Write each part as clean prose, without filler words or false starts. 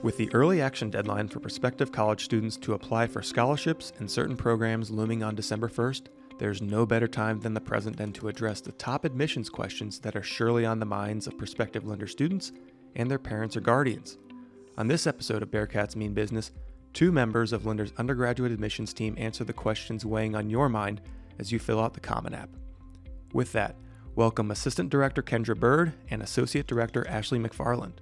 With the early action deadline for prospective college students to apply for scholarships and certain programs looming on December 1st, there's no better time than the present than to address the top admissions questions that are surely on the minds of prospective Lindner students and their parents or guardians. On this episode of Bearcats Mean Business, two members of Lindner's undergraduate admissions team answer the questions weighing on your mind as you fill out the Common App. With that, welcome Assistant Director Kendra Byrd and Associate Director Ashley McFarland.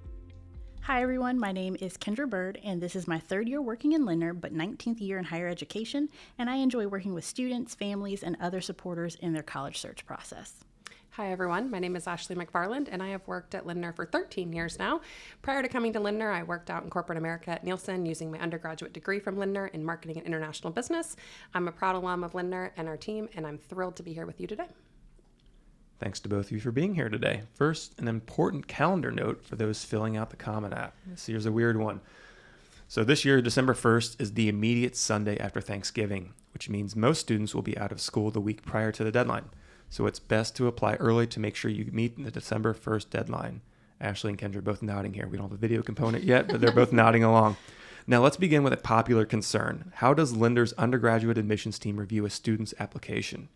Hi everyone, my name is Kendra Byrd, and this is my third year working in Lindner, but 19th year in higher education, and I enjoy working with students, families, and other supporters in their college search process. Hi everyone, my name is Ashley McFarland, and I have worked at Lindner for 13 years now. Prior to coming to Lindner, I worked out in corporate America at Nielsen using my undergraduate degree from Lindner in marketing and international business. I'm a proud alum of Lindner and our team, and I'm thrilled to be here with you today. Thanks to both of you for being here today. First, an important calendar note for those filling out the Common App. Here's a weird one. So this year, December 1st is the immediate Sunday after Thanksgiving, which means most students will be out of school the week prior to the deadline. So it's best to apply early to make sure you meet the December 1st deadline. Ashley and Kendra are both nodding here. We don't have a video component yet, but they're both nodding along. Now let's begin with a popular concern. How does Lindner's undergraduate admissions team review a student's application?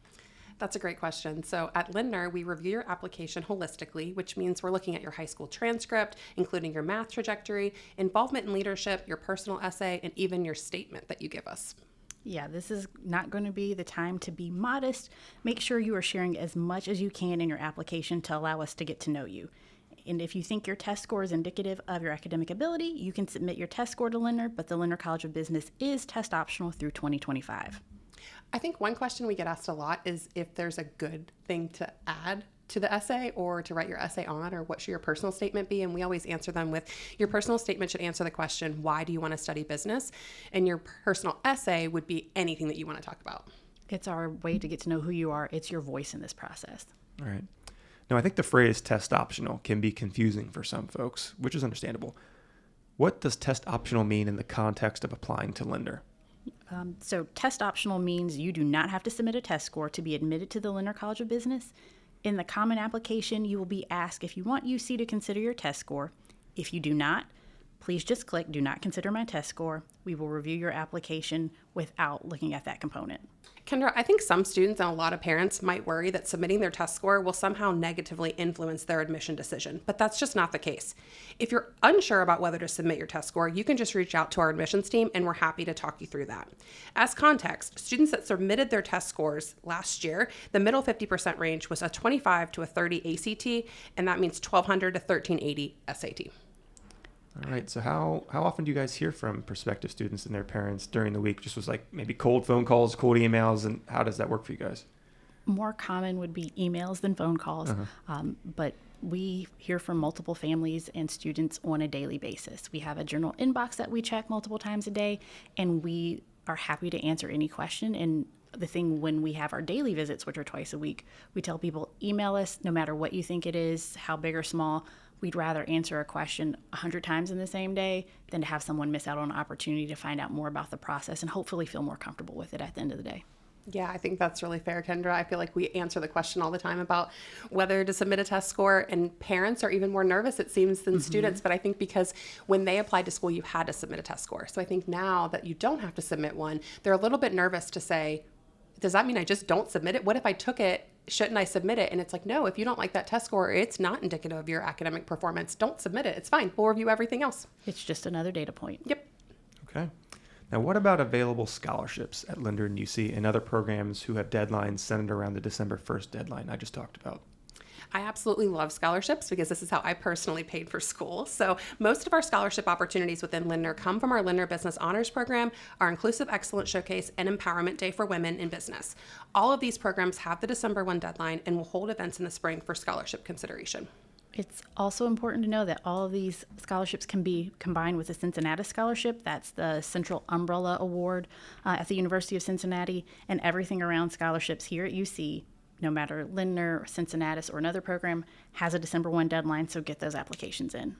That's a great question. So at Lindner, we review your application holistically, which means we're looking at your high school transcript, including your math trajectory, involvement in leadership, your personal essay, and even your statement that you give us. Yeah, this is not going to be the time to be modest. Make sure you are sharing as much as you can in your application to allow us to get to know you. And if you think your test score is indicative of your academic ability, you can submit your test score to Lindner, but the Lindner College of Business is test optional through 2025. I think one question we get asked a lot is if there's a good thing to add to the essay or to write your essay on, or what should your personal statement be? And we always answer them with, your personal statement should answer the question, why do you want to study business? And your personal essay would be anything that you want to talk about. It's our way to get to know who you are. It's your voice in this process. All right. Now, I think the phrase test optional can be confusing for some folks, which is understandable. What does test optional mean in the context of applying to Lindner? So test optional means you do not have to submit a test score to be admitted to the Lindner College of Business. In the common application, you will be asked if you want UC to consider your test score. If you do not, please just click Do Not Consider My Test Score. We will review your application without looking at that component. Kendra, I think some students and a lot of parents might worry that submitting their test score will somehow negatively influence their admission decision, but that's just not the case. If you're unsure about whether to submit your test score, you can just reach out to our admissions team and we're happy to talk you through that. As context, students that submitted their test scores last year, the middle 50% range was a 25 to a 30 ACT, and that means 1200 to 1380 SAT. All right. So how often do you guys hear from prospective students and their parents during the week? Just was like maybe cold phone calls, cold emails, and how does that work for you guys? More common would be emails than phone calls, but we hear from multiple families and students on a daily basis. We have a journal inbox that we check multiple times a day, and we are happy to answer any question. And the thing when we have our daily visits, which are twice a week, we tell people, email us no matter what you think it is, how big or small. We'd rather answer a question 100 times in the same day than to have someone miss out on an opportunity to find out more about the process and hopefully feel more comfortable with it at the end of the day. Yeah, I think that's really fair, Kendra. I feel like we answer the question all the time about whether to submit a test score, and parents are even more nervous, it seems, than students. But I think because when they applied to school, you had to submit a test score. So I think now that you don't have to submit one, they're a little bit nervous to say, does that mean I just don't submit it? What if I took it? Shouldn't I submit it? And it's like, no, if you don't like that test score, it's not indicative of your academic performance. Don't submit it. It's fine. We'll review everything else. It's just another data point. Yep. Okay. Now, what about available scholarships at Lindner and UC and other programs who have deadlines centered around the December 1st deadline I just talked about? I absolutely love scholarships because this is how I personally paid for school. So most of our scholarship opportunities within Lindner come from our Lindner Business Honors Program, our Inclusive Excellence Showcase, and Empowerment Day for Women in Business. All of these programs have the December 1 deadline and will hold events in the spring for scholarship consideration. It's also important to know that all of these scholarships can be combined with the Cincinnati Scholarship. That's the Central Umbrella Award at the University of Cincinnati, and everything around scholarships here at UC, no matter Lindner, Cincinnati, or another program, has a December 1 deadline, so get those applications in.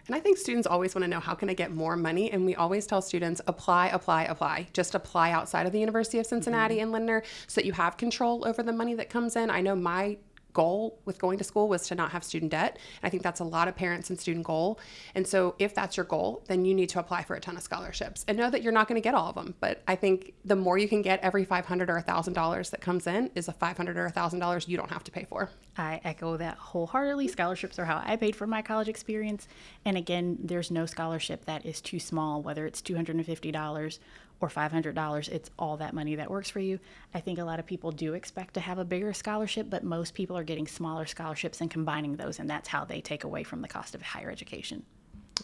And I think students always want to know, how can I get more money? And we always tell students, apply, apply, apply. Just apply outside of the University of Cincinnati and Lindner so that you have control over the money that comes in. I know my goal with going to school was to not have student debt. And I think that's a lot of parents and student goal. And so if that's your goal, then you need to apply for a ton of scholarships and know that you're not going to get all of them. But I think the more you can get, every $500 or $1,000 that comes in is a $500 or $1,000 you don't have to pay for. I echo that wholeheartedly. Scholarships are how I paid for my college experience. And again, there's no scholarship that is too small, whether it's $250 or $500. It's all that money that works for you. I think a lot of people do expect to have a bigger scholarship, but most people are getting smaller scholarships and combining those, and that's how they take away from the cost of higher education.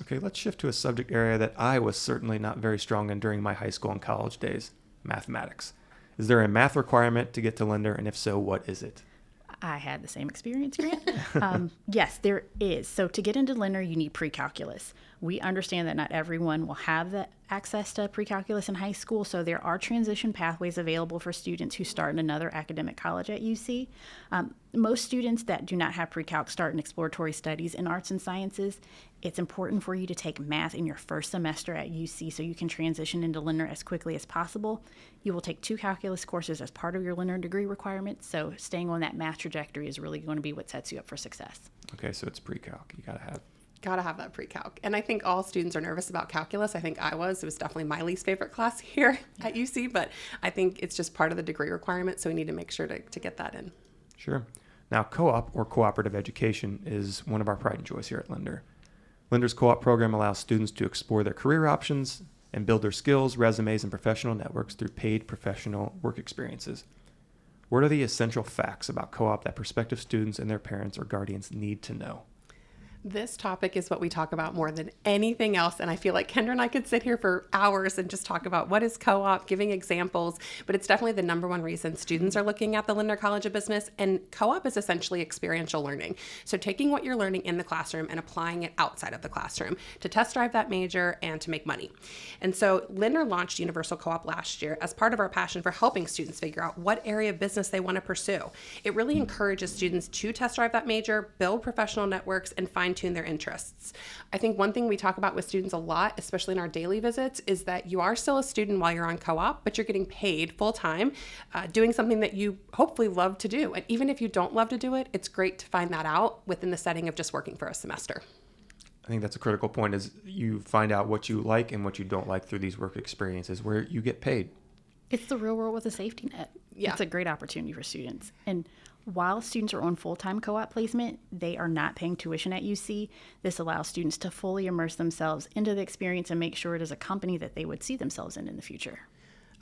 Okay, let's shift to a subject area that I was certainly not very strong in during my high school and college days, mathematics. Is there a math requirement to get to Lindner, and if so, what is it? I had the same experience, Grant. Yes, there is. So to get into Lindner, you need pre-calculus. We understand that not everyone will have the access to pre-calculus in high school, so there are transition pathways available for students who start in another academic college at UC. Most students that do not have pre-calc start in exploratory studies in arts and sciences. It's important for you to take math in your first semester at UC so you can transition into Lindner as quickly as possible. You will take 2 calculus courses as part of your Lindner degree requirements, so staying on that math trajectory is really going to be what sets you up for success. Okay, so it's pre-calc. You Gotta have that pre-calc. And I think all students are nervous about calculus. I think I was. It was definitely my least favorite class here at UC, but I think it's just part of the degree requirement, so we need to make sure to get that in. Sure. Now, co-op or cooperative education is one of our pride and joys here at Lindner. Lindner's co-op program allows students to explore their career options and build their skills, resumes, and professional networks through paid professional work experiences. What are the essential facts about co-op that prospective students and their parents or guardians need to know? This topic is what we talk about more than anything else. And I feel like Kendra and I could sit here for hours and just talk about what is co-op, giving examples, but it's definitely the number one reason students are looking at the Lindner College of Business. And co-op is essentially experiential learning. So taking what you're learning in the classroom and applying it outside of the classroom to test drive that major and to make money. And so Lindner launched Universal Co-op last year as part of our passion for helping students figure out what area of business they want to pursue. It really encourages students to test drive that major, build professional networks, and fine-tune their interests. I think one thing we talk about with students a lot, especially in our daily visits, is that you are still a student while you're on co-op, but you're getting paid full-time, doing something that you hopefully love to do. And even if you don't love to do it, it's great to find that out within the setting of just working for a semester. I think that's a critical point, is you find out what you like and what you don't like through these work experiences where you get paid. It's the real world with a safety net. Yeah. It's a great opportunity for students. And while students are on full-time co-op placement, they are not paying tuition at UC. This allows students to fully immerse themselves into the experience and make sure it is a company that they would see themselves in the future.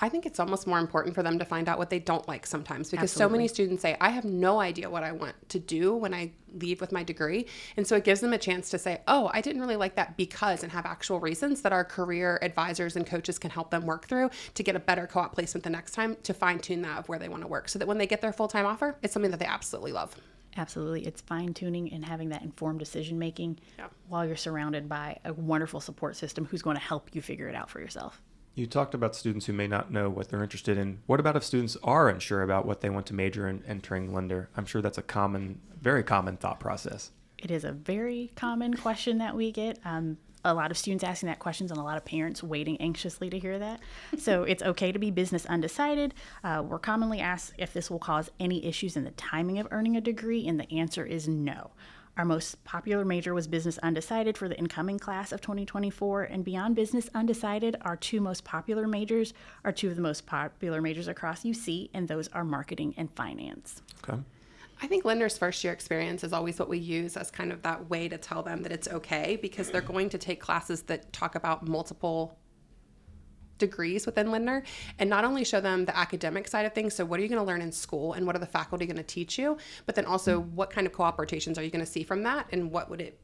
I think it's almost more important for them to find out what they don't like sometimes, because Absolutely. so many students say, I have no idea what I want to do when I leave with my degree. And so it gives them a chance to say, oh, I didn't really like that because, and have actual reasons that our career advisors and coaches can help them work through to get a better co-op placement the next time, to fine tune that of where they want to work, so that when they get their full-time offer, it's something that they absolutely love. Absolutely. It's fine-tuning and having that informed decision-making while you're surrounded by a wonderful support system who's going to help you figure it out for yourself. You talked about students who may not know what they're interested in. What about if students are unsure about what they want to major in entering Lindner? I'm sure that's a very common thought process. It is a very common question that we get. A lot of students asking that questions and a lot of parents waiting anxiously to hear that. So it's okay to be business undecided. We're commonly asked if this will cause any issues in the timing of earning a degree, and the answer is no. Our most popular major was Business Undecided for the incoming class of 2024, and beyond Business Undecided, our 2 most popular majors are 2 of the most popular majors across UC, and those are marketing and finance. Okay. I think Lindner's first year experience is always what we use as kind of that way to tell them that it's okay, because they're going to take classes that talk about multiple degrees within Lindner, and not only show them the academic side of things, so what are you going to learn in school and what are the faculty going to teach you, but then also what kind of co-op rotations are you going to see from that, and what would it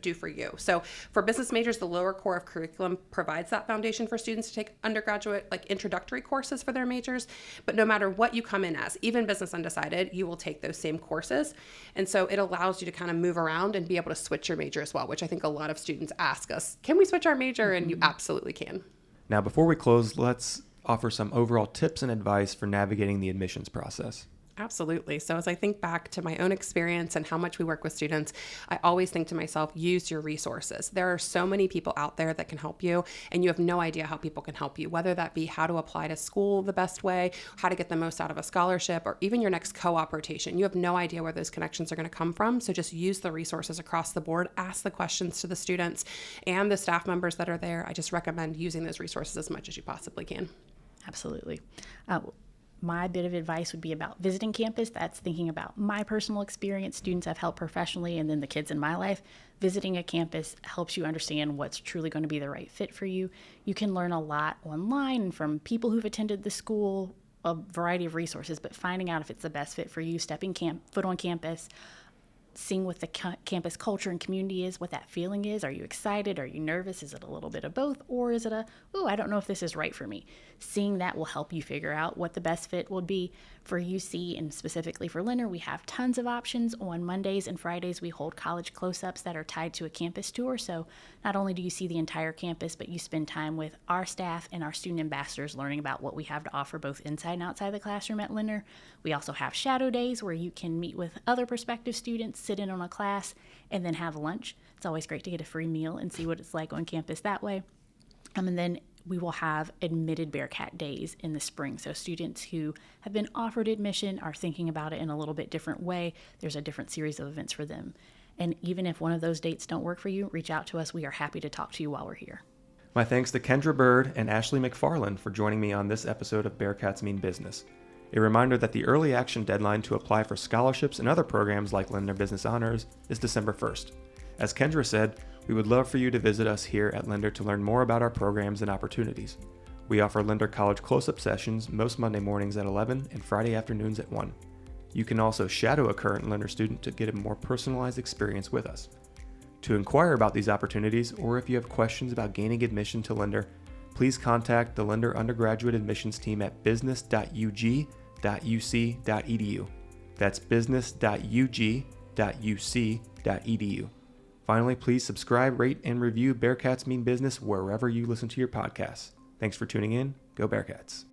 do for you. So for business majors, the lower core of curriculum provides that foundation for students to take undergraduate, like introductory courses for their majors. But no matter what you come in as, even Business Undecided, you will take those same courses. And so it allows you to kind of move around and be able to switch your major as well, which I think a lot of students ask us, can we switch our major? And you absolutely can. Now, before we close, let's offer some overall tips and advice for navigating the admissions process. Absolutely. So as I think back to my own experience and how much we work with students, I always think to myself, use your resources. There are so many people out there that can help you, and you have no idea how people can help you, whether that be how to apply to school the best way, how to get the most out of a scholarship, or even your next co-op rotation. You have no idea where those connections are going to come from. So just use the resources across the board, ask the questions to the students and the staff members that are there. I just recommend using those resources as much as you possibly can. Absolutely. My bit of advice would be about visiting campus. That's thinking about my personal experience, students I've helped professionally, and then the kids in my life. Visiting a campus helps you understand what's truly going to be the right fit for you. You can learn a lot online from people who've attended the school, a variety of resources, but finding out if it's the best fit for you, stepping foot on campus, seeing what the campus culture and community is, what that feeling is. Are you excited? Are you nervous? Is it a little bit of both? Or is it I don't know if this is right for me? Seeing that will help you figure out what the best fit would be for UC, and specifically for Lindner. We have tons of options. On Mondays and Fridays, we hold college close-ups that are tied to a campus tour. So not only do you see the entire campus, but you spend time with our staff and our student ambassadors learning about what we have to offer both inside and outside the classroom at Lindner. We also have shadow days where you can meet with other prospective students, sit in on a class, and then have lunch. It's always great to get a free meal and see what it's like on campus that way. And then we will have admitted Bearcat days in the spring. So students who have been offered admission are thinking about it in a little bit different way. There's a different series of events for them. And even if one of those dates don't work for you, reach out to us. We are happy to talk to you while we're here. My thanks to Kendra Byrd and Ashley McFarland for joining me on this episode of Bearcats Mean Business. A reminder that the early action deadline to apply for scholarships and other programs like Lindner Business Honors is December 1st. As Kendra said, we would love for you to visit us here at Lindner to learn more about our programs and opportunities. We offer Lindner College close-up sessions most Monday mornings at 11 and Friday afternoons at 1. You can also shadow a current Lindner student to get a more personalized experience with us. To inquire about these opportunities, or if you have questions about gaining admission to Lindner, please contact the Lindner undergraduate admissions team at business.ug.uc.edu. That's business.ug.uc.edu. Finally, please subscribe, rate, and review Bearcats Mean Business wherever you listen to your podcasts. Thanks for tuning in. Go Bearcats.